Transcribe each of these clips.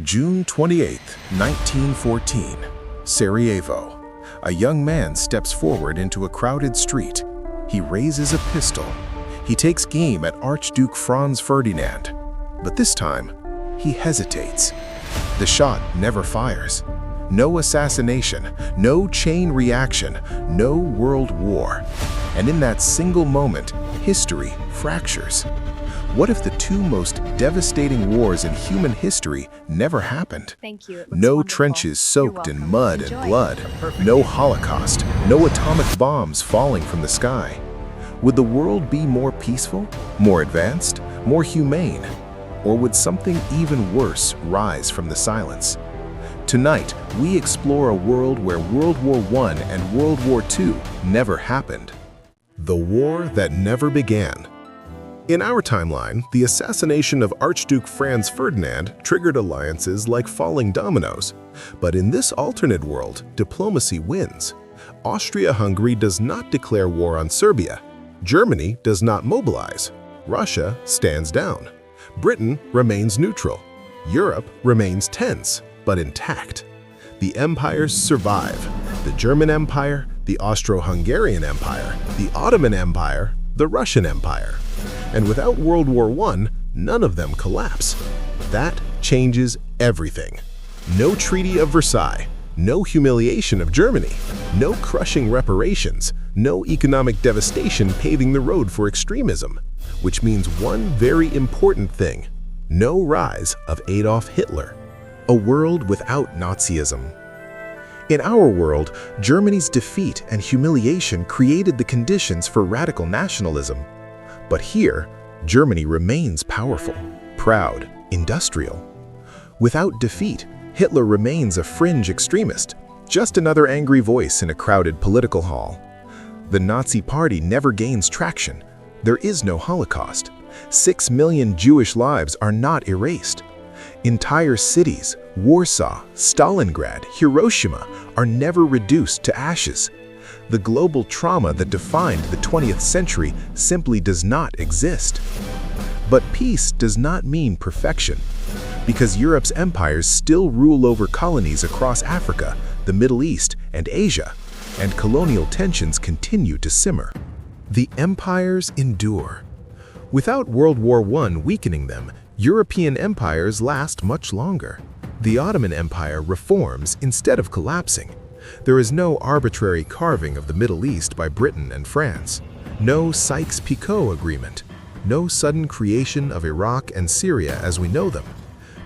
June 28, 1914, Sarajevo. A young man steps forward into a crowded street. He raises a pistol. He takes aim at Archduke Franz Ferdinand. But this time, he hesitates. The shot never fires. No assassination, no chain reaction, no world war. And in that single moment, history fractures. What if the two most devastating wars in human history never happened? Thank you. No trenches soaked in mud and blood, no Holocaust, no atomic bombs falling from the sky. Would the world be more peaceful, more advanced, more humane? Or would something even worse rise from the silence? Tonight, we explore a world where World War I and World War II never happened. The war that never began. In our timeline, the assassination of Archduke Franz Ferdinand triggered alliances like falling dominoes. But in this alternate world, diplomacy wins. Austria-Hungary does not declare war on Serbia. Germany does not mobilize. Russia stands down. Britain remains neutral. Europe remains tense, but intact. The empires survive. The German Empire, the Austro-Hungarian Empire, the Ottoman Empire, the Russian Empire. And without World War I, none of them collapse. That changes everything. No Treaty of Versailles, no humiliation of Germany, no crushing reparations, no economic devastation paving the road for extremism, which means one very important thing: no rise of Adolf Hitler. A world without Nazism. In our world, Germany's defeat and humiliation created the conditions for radical nationalism. But here, Germany remains powerful, proud, industrial. Without defeat, Hitler remains a fringe extremist, just another angry voice in a crowded political hall. The Nazi Party never gains traction. There is no Holocaust. 6 million Jewish lives are not erased. Entire cities, Warsaw, Stalingrad, Hiroshima, are never reduced to ashes. The global trauma that defined the 20th century simply does not exist. But peace does not mean perfection, because Europe's empires still rule over colonies across Africa, the Middle East, and Asia, and colonial tensions continue to simmer. The empires endure. Without World War I weakening them, European empires last much longer. The Ottoman Empire reforms instead of collapsing. There is no arbitrary carving of the Middle East by Britain and France, no Sykes-Picot Agreement, no sudden creation of Iraq and Syria as we know them.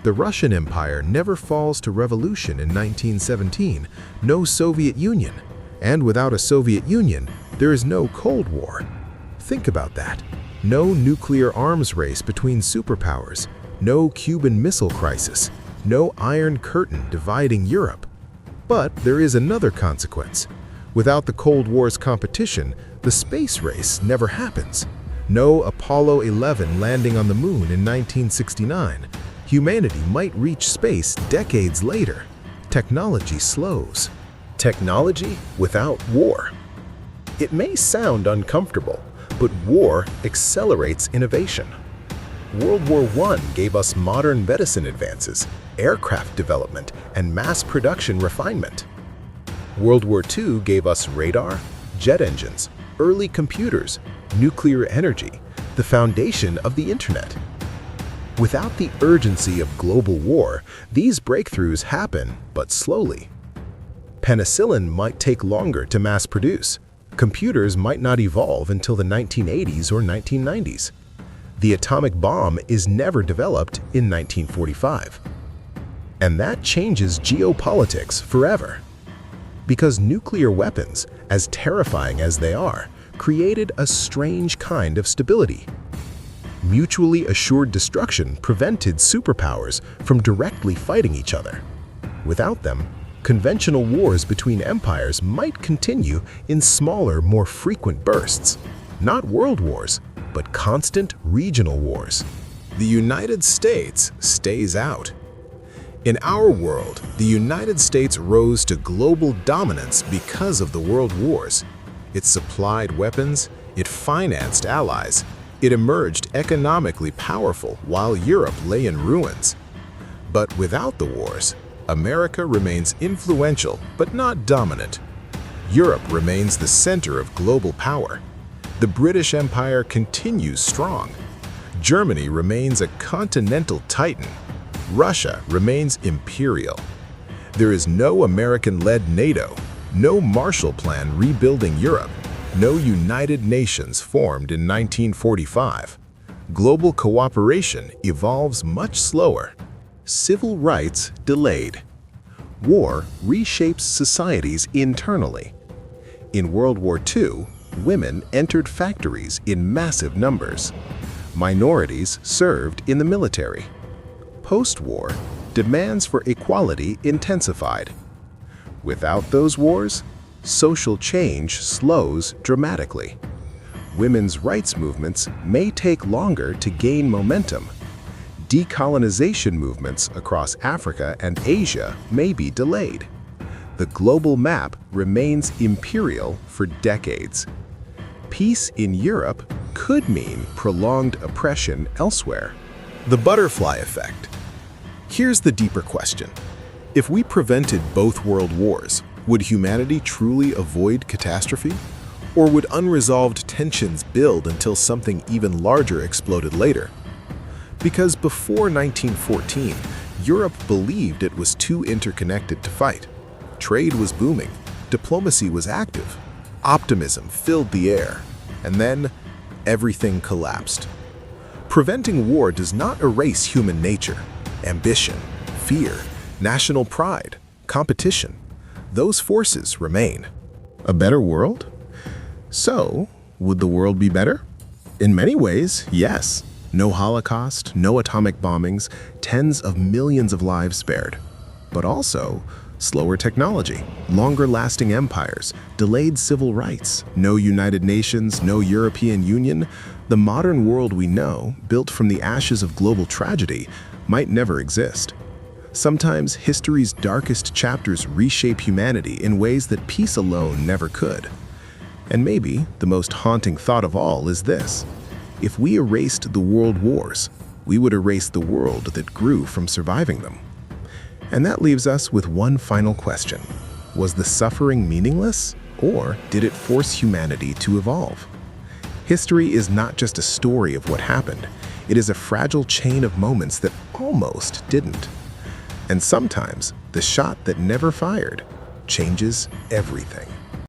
The Russian Empire never falls to revolution in 1917, no Soviet Union, and without a Soviet Union, there is no Cold War. Think about that. No nuclear arms race between superpowers, no Cuban Missile Crisis, no Iron Curtain dividing Europe. But there is another consequence. Without the Cold War's competition, the space race never happens. No Apollo 11 landing on the moon in 1969. Humanity might reach space decades later. Technology slows. Technology without war. It may sound uncomfortable, but war accelerates innovation. World War I gave us modern medicine advances, aircraft development, and mass production refinement. World War II gave us radar, jet engines, early computers, nuclear energy, the foundation of the internet. Without the urgency of global war, these breakthroughs happen, but slowly. Penicillin might take longer to mass produce. Computers might not evolve until the 1980s or 1990s. The atomic bomb is never developed in 1945. And that changes geopolitics forever. Because nuclear weapons, as terrifying as they are, created a strange kind of stability. Mutually assured destruction prevented superpowers from directly fighting each other. Without them, conventional wars between empires might continue in smaller, more frequent bursts. Not world wars, but constant regional wars. The United States stays out. In our world, the United States rose to global dominance because of the world wars. It supplied weapons, it financed allies, it emerged economically powerful while Europe lay in ruins. But without the wars, America remains influential but not dominant. Europe remains the center of global power. The British Empire continues strong. Germany remains a continental titan. Russia remains imperial. There is no American-led NATO, no Marshall Plan rebuilding Europe, no United Nations formed in 1945. Global cooperation evolves much slower. Civil rights delayed. War reshapes societies internally. In World War II, women entered factories in massive numbers. Minorities served in the military. Post-war, demands for equality intensified. Without those wars, social change slows dramatically. Women's rights movements may take longer to gain momentum. Decolonization movements across Africa and Asia may be delayed. The global map remains imperial for decades. Peace in Europe could mean prolonged oppression elsewhere. The butterfly effect. Here's the deeper question. If we prevented both world wars, would humanity truly avoid catastrophe? Or would unresolved tensions build until something even larger exploded later? Because before 1914, Europe believed it was too interconnected to fight. Trade was booming, diplomacy was active, optimism filled the air, and then everything collapsed. Preventing war does not erase human nature, ambition, fear, national pride, competition. Those forces remain. A better world? So, would the world be better? In many ways, yes. No Holocaust, no atomic bombings, tens of millions of lives spared. But also, slower technology, longer-lasting empires, delayed civil rights, no United Nations, no European Union. The modern world we know, built from the ashes of global tragedy, might never exist. Sometimes history's darkest chapters reshape humanity in ways that peace alone never could. And maybe the most haunting thought of all is this: if we erased the world wars, we would erase the world that grew from surviving them. And that leaves us with one final question. Was the suffering meaningless, or did it force humanity to evolve? History is not just a story of what happened. It is a fragile chain of moments that almost didn't. And sometimes, the shot that never fired changes everything.